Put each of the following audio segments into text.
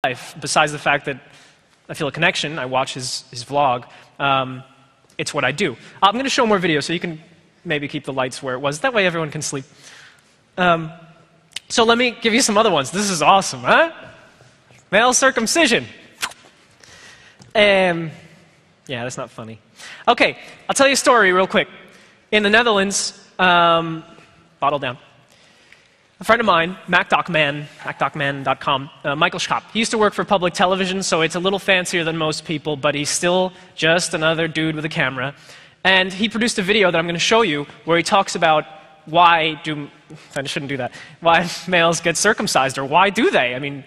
life, besides the fact that I feel a connection, I watch his vlog, it's what I do. I'm going to show more videos so you can maybe keep the lights where it was. That way everyone can sleep. So let me give you some other ones. This is awesome, huh? Male circumcision. Yeah, that's not funny. Okay, I'll tell you a story real quick. In the Netherlands, bottle down. A friend of mine, MacDocMan.com, Michael Schaap, he used to work for public television, so it's a little fancier than most people, but he's still just another dude with a camera. And he produced a video that I'm going to show you where he talks about why males get circumcised, or why do they? I mean,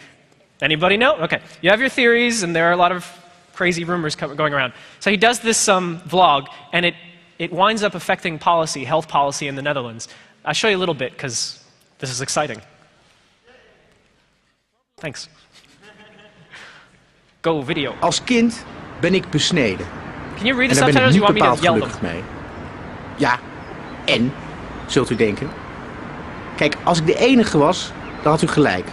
anybody know? Okay, you have your theories, and there are a lot of crazy rumors going around. So he does this vlog, and it winds up affecting policy, health policy in the Netherlands. I'll show you a little bit, because this is exciting. Thanks. Go video. Als kind ben ik besneden. Can you read the subtitles? You want me to yell them? Mee. Ja, en, zult u denken. Kijk, als ik de enige was, dan had u gelijk.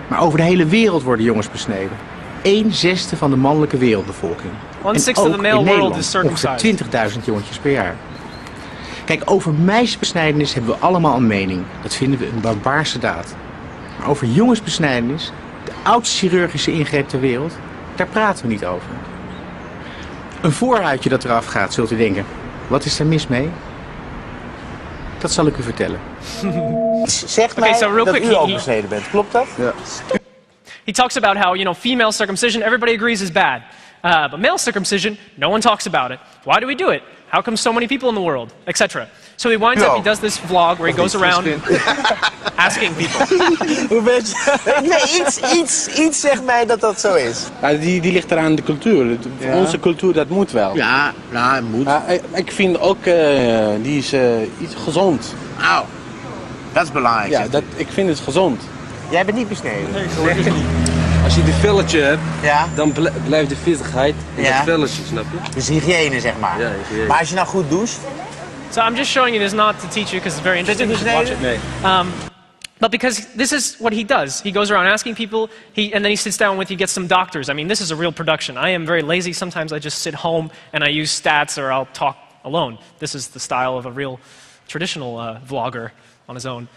Maar over de hele wereld worden jongens besneden. 1/6 van de mannelijke wereldbevolking. 1/6 of the male world is circumcised. 20.000 jongetjes per jaar. Kijk, over meisjesbesnijdenis hebben we allemaal een mening. Dat vinden we een barbaarse daad. Maar over jongensbesnijdenis, de oudste chirurgische ingreep ter wereld, daar praten we niet over. Een voorhuidje dat eraf gaat, zult u denken. Wat is er mis mee? Dat zal ik u vertellen. Zeg mij dat u al besneden bent, klopt dat? Ja. He talks about how, female circumcision, everybody agrees is bad. But male circumcision, no one talks about it. Why do we do it? How come so many people in the world? Etc. So he winds up, he does this vlog where he goes around asking people. Hoe ben je? Nee, iets zegt mij dat dat zo is. Ja, die ligt eraan de cultuur. Ja. Onze cultuur, dat moet wel. Ja, nou, het moet. Ik vind ook, die is iets gezond. Nou, dat is belangrijk. Ja, ik vind het gezond. Jij bent niet besneden? Nee, als je de velletje hebt, dan blijft de viezigheid in het velletje, snap je? Dus hygiëne, zeg maar. Ja, hygiëne. Maar als je nou goed doucht? So I'm just showing you this not to teach you because it's very interesting. You should watch it. Nee. But because this is what he does. He goes around asking people, and then he sits down with, he gets some doctors. I mean, this is a real production. I am very lazy. Sometimes I just sit home and I use stats or I'll talk alone. This is the style of a real traditional vlogger on his own.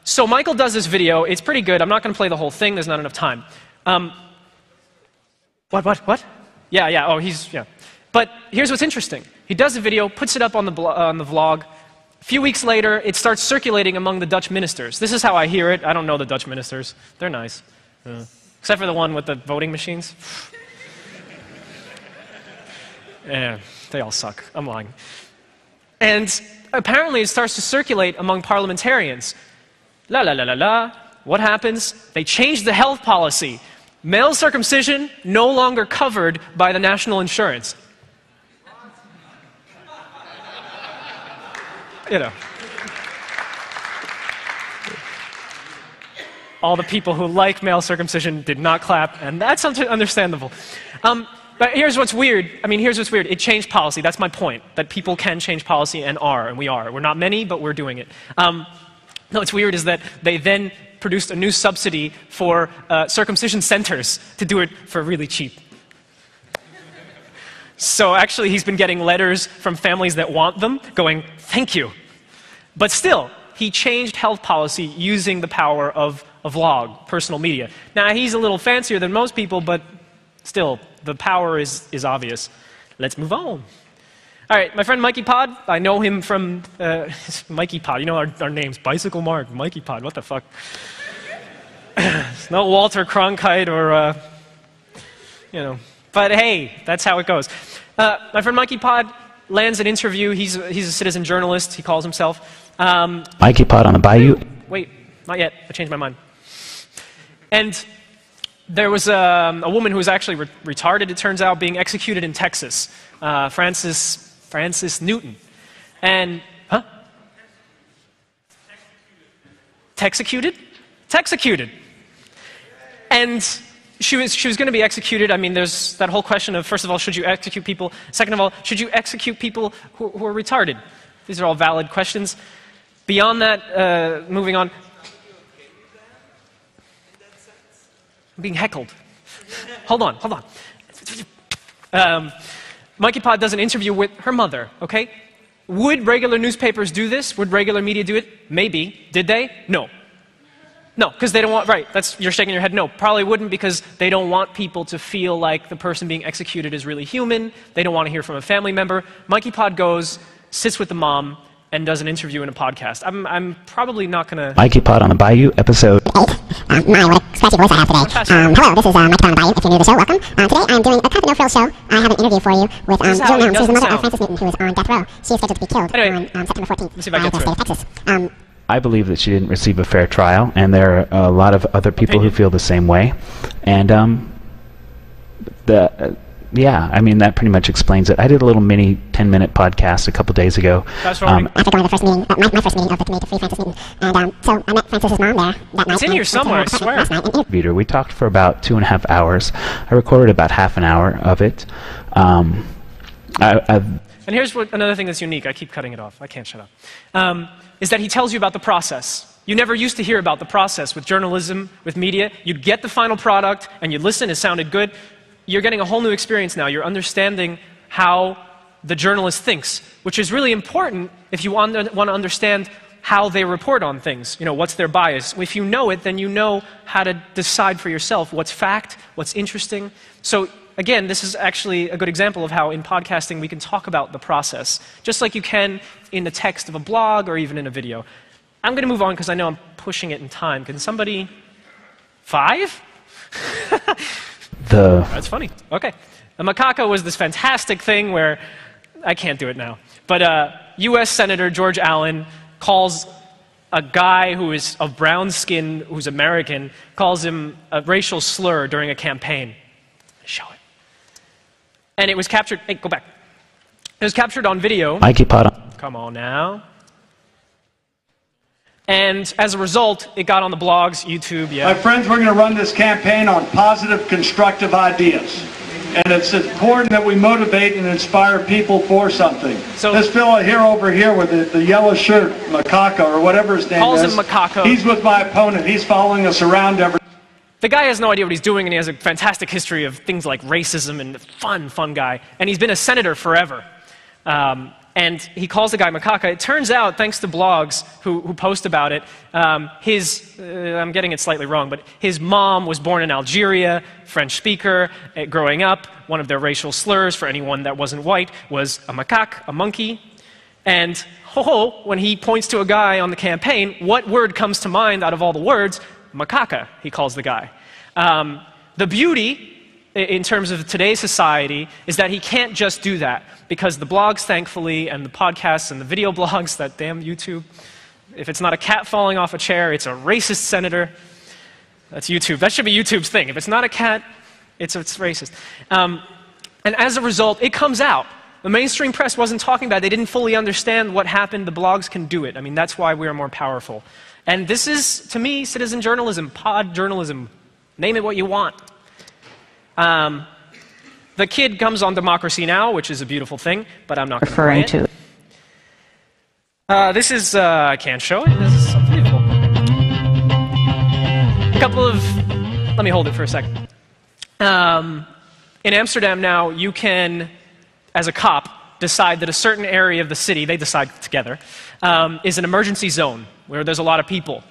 So Michael does this video. It's pretty good. I'm not going to play the whole thing. There's not enough time. What? Yeah. Oh, yeah. But here's what's interesting. He does the video, puts it up on the vlog. A few weeks later, it starts circulating among the Dutch ministers. This is how I hear it. I don't know the Dutch ministers. They're nice. Except for the one with the voting machines. Yeah, they all suck. I'm lying. And apparently it starts to circulate among parliamentarians. What happens? They change the health policy. Male circumcision no longer covered by the national insurance. All the people who like male circumcision did not clap, and that's understandable. But here's what's weird. Here's what's weird. It changed policy. That's my point, that people can change policy and we are. We're not many, but we're doing it. No, what's weird is that they then produced a new subsidy for circumcision centers to do it for really cheap. So actually he's been getting letters from families that want them going, thank you. But still, he changed health policy using the power of a vlog, personal media. Now he's a little fancier than most people, but still, the power is obvious. Let's move on. All right, my friend Mikey Pod, I know him from Mikey Pod. You know our names, Bicycle Mark, Mikey Pod, what the fuck? It's not Walter Cronkite or, but hey, that's how it goes. My friend Mikey Pod lands an interview. He's a citizen journalist, he calls himself. Mikey Pod on the bayou? Wait, not yet, I changed my mind. And there was a woman who was actually retarded, it turns out, being executed in Texas. Francis Newton. And, Texecuted? Texecuted. And she was going to be executed. There's that whole question of, first of all, should you execute people? Second of all, should you execute people who are retarded? These are all valid questions. Beyond that, moving on. I'm being heckled. Hold on. Monkeypod does an interview with her mother, okay? Would regular newspapers do this? Would regular media do it? Maybe. Did they? No. No, because they don't want, right, you're shaking your head, no. Probably wouldn't because they don't want people to feel like the person being executed is really human. They don't want to hear from a family member. Monkeypod goes, sits with the mom, and does an interview in a podcast. I'm probably not going to... Monkeypod on the Bayou, episode 8. What a scratchy voice I have today. Hello, this is Monkeypod on the Bayou, if you're new to the show, welcome. Today I'm doing a kind of no-frill show. I have an interview for you with Jill Nelms, who's the mother of Frances Newton, who is on death row. She is scheduled to be killed on September 14th let's see if I get in the state of Texas. I believe that she didn't receive a fair trial, and there are a lot of other people who feel the same way. And yeah, I mean, that pretty much explains it. I did a little mini 10-minute podcast a couple days ago. After going to the first meeting, my first meeting of the Committee to Free Frances Newton. And so I met Frances' mom there that night. It's in here somewhere, I swear. We talked for about 2.5 hours. I recorded about half an hour of it. And here's another thing that's unique. I keep cutting it off. I can't shut up. Is that he tells you about the process. You never used to hear about the process with journalism, with media. You'd get the final product, and you'd listen. It sounded good. You're getting a whole new experience now. You're understanding how the journalist thinks, which is really important if you want to understand how they report on things. You know, what's their bias? If you know it, then you know how to decide for yourself what's fact, what's interesting. So again, this is actually a good example of how in podcasting we can talk about the process, just like you can in the text of a blog or even in a video. I'm going to move on because I know I'm pushing it in time. Can somebody... 5? That's funny. Okay. The macaca was this fantastic thing where... I can't do it now. But U.S. Senator George Allen calls a guy who is of brown skin, who's American, calls him a racial slur during a campaign. Show it. And it was captured... Hey, go back. It was captured on video. Come on now. And as a result, it got on the blogs, YouTube, yeah. My friends, we're going to run this campaign on positive, constructive ideas. And it's important that we motivate and inspire people for something. So this fellow here over here with the yellow shirt, Macaca, or whatever his name is. Calls him Macaca. He's with my opponent. He's following us around every... The guy has no idea what he's doing, and he has a fantastic history of things like racism and fun guy. And he's been a senator forever. And he calls the guy Macaca. It turns out, thanks to blogs who post about it, I'm getting it slightly wrong, but his mom was born in Algeria, French speaker, growing up. One of their racial slurs for anyone that wasn't white was a macaque, a monkey. And when he points to a guy on the campaign, what word comes to mind out of all the words? Macaca, he calls the guy. The beauty in terms of today's society is that he can't just do that because the blogs, thankfully, and the podcasts and the video blogs, that damn YouTube, if it's not a cat falling off a chair, it's a racist senator. That's YouTube. That should be YouTube's thing. If it's not a cat, it's racist. And as a result, it comes out. The mainstream press wasn't talking about it. They didn't fully understand what happened. The blogs can do it. I mean, that's why we are more powerful. And this is, to me, citizen journalism, pod journalism. Name it what you want. The kid comes on Democracy Now!, which is a beautiful thing, but I'm not going to play it. Referring to. This is, I can't show it. This is unbelievable. A couple of, let me hold it for a second. In Amsterdam now, you can, as a cop, decide that a certain area of the city, they decide together, is an emergency zone where there's a lot of people.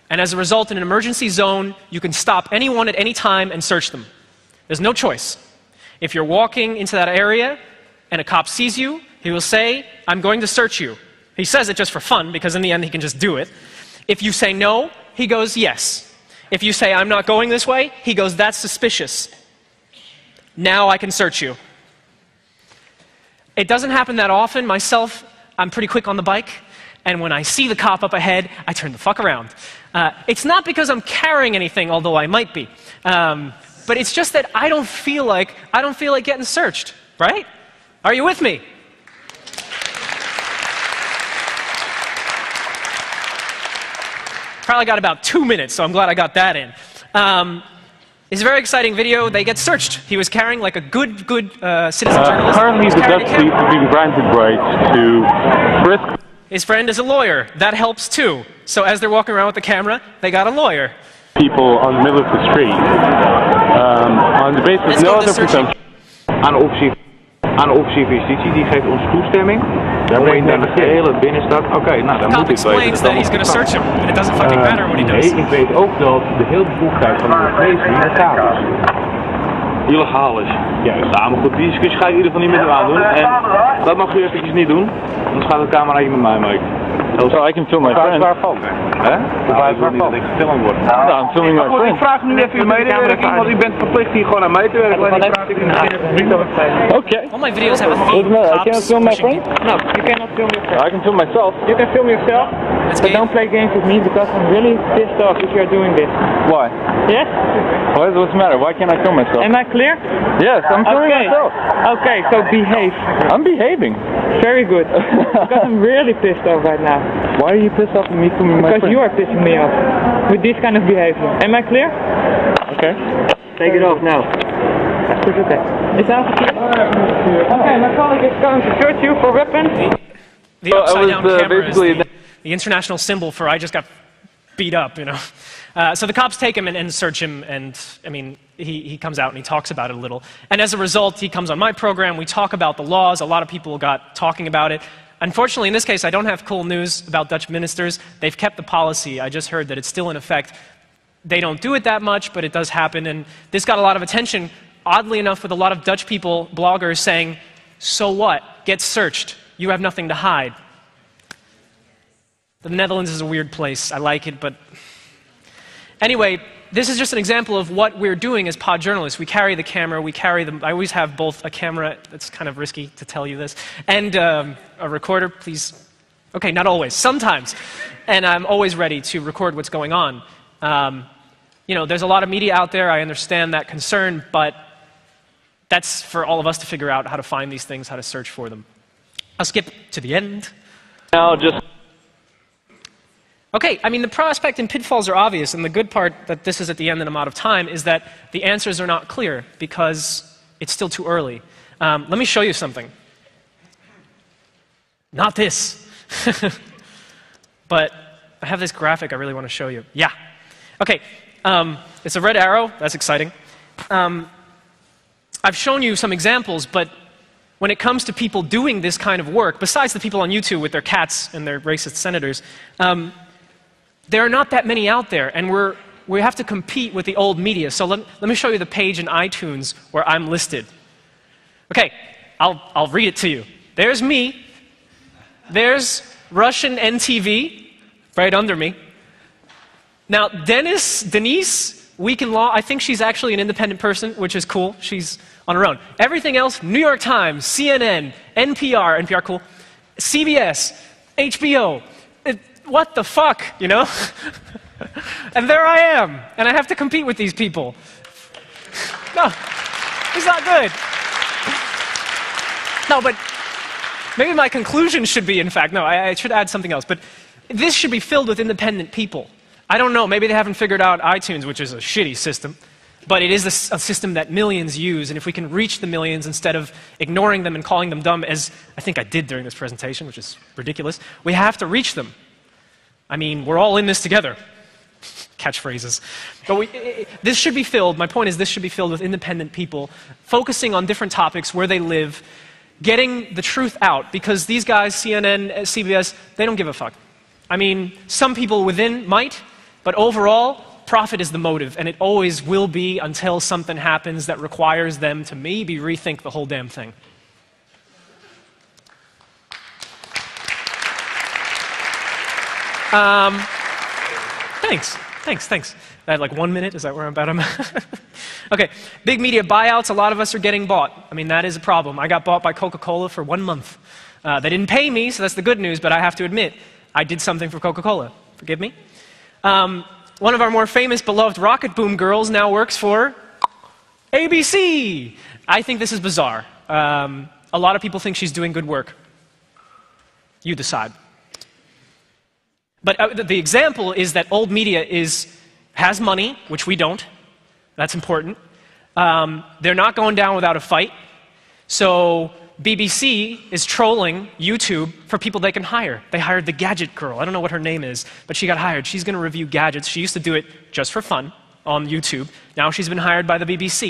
And as a result, in an emergency zone, you can stop anyone at any time and search them. There's no choice. If you're walking into that area and a cop sees you, he will say, I'm going to search you. He says it just for fun because in the end he can just do it. If you say no, he goes, yes. If you say, I'm not going this way, he goes, that's suspicious. Now I can search you. It doesn't happen that often. Myself, I'm pretty quick on the bike. And when I see the cop up ahead, I turn the fuck around. It's not because I'm carrying anything, although I might be. But it's just that I don't feel like getting searched, right? Are you with me? Probably got about 2 minutes, so I'm glad I got that in. It's a very exciting video. They get searched. He was carrying like a good citizen journalist. Currently, the Dutch police have been granted rights to frisk. His friend is a lawyer. That helps too. So as they're walking around with the camera, they got a lawyer. people on the middle of the street on the basis of no other presumption. Aan de officier van justitie, die geeft ons toestemming. Daar ben je naar de hele binnenstad. Oké, nou dan moet ik weten dat he's going to search him, and it doesn't fucking matter what he does. Nee, ik weet ook dat de hele bevoegdheid van de politie illegaal is. Illegaal is. Juist. Nou, maar goed, die discussie ga ik in ieder geval niet met u aandoen. En dat mag u eventjes niet doen, anders gaat het cameraatje met mij mee. So I can film my friend. Waarvan? Hè? Waarvan? Dat ik gefilmd word. Nou, I'm filming my friend. Ik vraag nu even uw medewerking, want u bent verplicht hier gewoon aan mee te werken. Okay. All my videos have a theme. I cannot film my friend? No, you cannot film yourself. I can film myself. You can film yourself, but don't play games with me because I'm really pissed off if you're doing this. Why? Yes? What's the matter? Why can't I film myself? Am I clear? Yes, I'm filming myself. Okay, so behave. I'm behaving. Very good. Because I'm really pissed off right now. Why are you pissed off at me filming my friend? Because you are pissing me off with this kind of behavior. Am I clear? Okay. Take it off now. That's okay. Is that okay? My colleague is going to search you for weapons. The upside down camera is the international symbol for I just got beat up, you know. So the cops take him and search him, and I mean, he comes out and he talks about it a little. And as a result, he comes on my program, we talk about the laws, a lot of people got talking about it. Unfortunately, in this case, I don't have cool news about Dutch ministers. They've kept the policy. I just heard that it's still in effect. They don't do it that much, but it does happen, and this got a lot of attention, oddly enough, with a lot of Dutch people, bloggers, saying, so what? Get searched. You have nothing to hide. The Netherlands is a weird place. I like it, but... Anyway, this is just an example of what we're doing as pod journalists. We carry the camera, we carry them. I always have both a camera, it's kind of risky to tell you this, and a recorder, please. Okay, not always, sometimes. And I'm always ready to record what's going on. You know, there's a lot of media out there, I understand that concern, but that's for all of us to figure out how to find these things, how to search for them. I'll skip to the end. Now just... Okay, I mean, the prospect and pitfalls are obvious, and the good part that this is at the end and I'm out of time is that the answers are not clear because it's still too early. Let me show you something. Not this. But I have this graphic I really want to show you. Yeah. Okay, it's a red arrow. That's exciting. I've shown you some examples, but when it comes to people doing this kind of work, besides the people on YouTube with their cats and their racist senators, there are not that many out there, and we have to compete with the old media. So let me show you the page in iTunes where I'm listed. Okay, I'll read it to you. There's me. There's Russian NTV right under me. Now, Denise, Week in Law, I think she's actually an independent person, which is cool. She's on her own. Everything else, New York Times, CNN, NPR, cool, CBS, HBO, what the fuck, you know? And there I am, and I have to compete with these people. No, it's not good. No, but maybe my conclusion should be, in fact, no, I should add something else, but this should be filled with independent people. I don't know, maybe they haven't figured out iTunes, which is a shitty system, but it is a system that millions use, and if we can reach the millions instead of ignoring them and calling them dumb, as I think I did during this presentation, which is ridiculous, we have to reach them. I mean, we're all in this together. Catchphrases. But this should be filled, my point is this should be filled with independent people, focusing on different topics, where they live, getting the truth out, because these guys, CNN, CBS, they don't give a fuck. I mean, some people within might, but overall, profit is the motive, and it always will be until something happens that requires them to maybe rethink the whole damn thing. Thanks. I had like 1 minute, is that where I'm at? Okay, big media buyouts, a lot of us are getting bought. I mean, that is a problem. I got bought by Coca-Cola for 1 month. They didn't pay me, so that's the good news, but I have to admit, I did something for Coca-Cola. Forgive me. One of our more famous, beloved Rocket Boom girls now works for ABC. I think this is bizarre. A lot of people think she's doing good work. You decide. But the example is that old media has money, which we don't. That's important. They're not going down without a fight. So BBC is trolling YouTube for people they can hire. They hired the gadget girl. I don't know what her name is, but she got hired. She's going to review gadgets. She used to do it just for fun on YouTube. Now she's been hired by the BBC.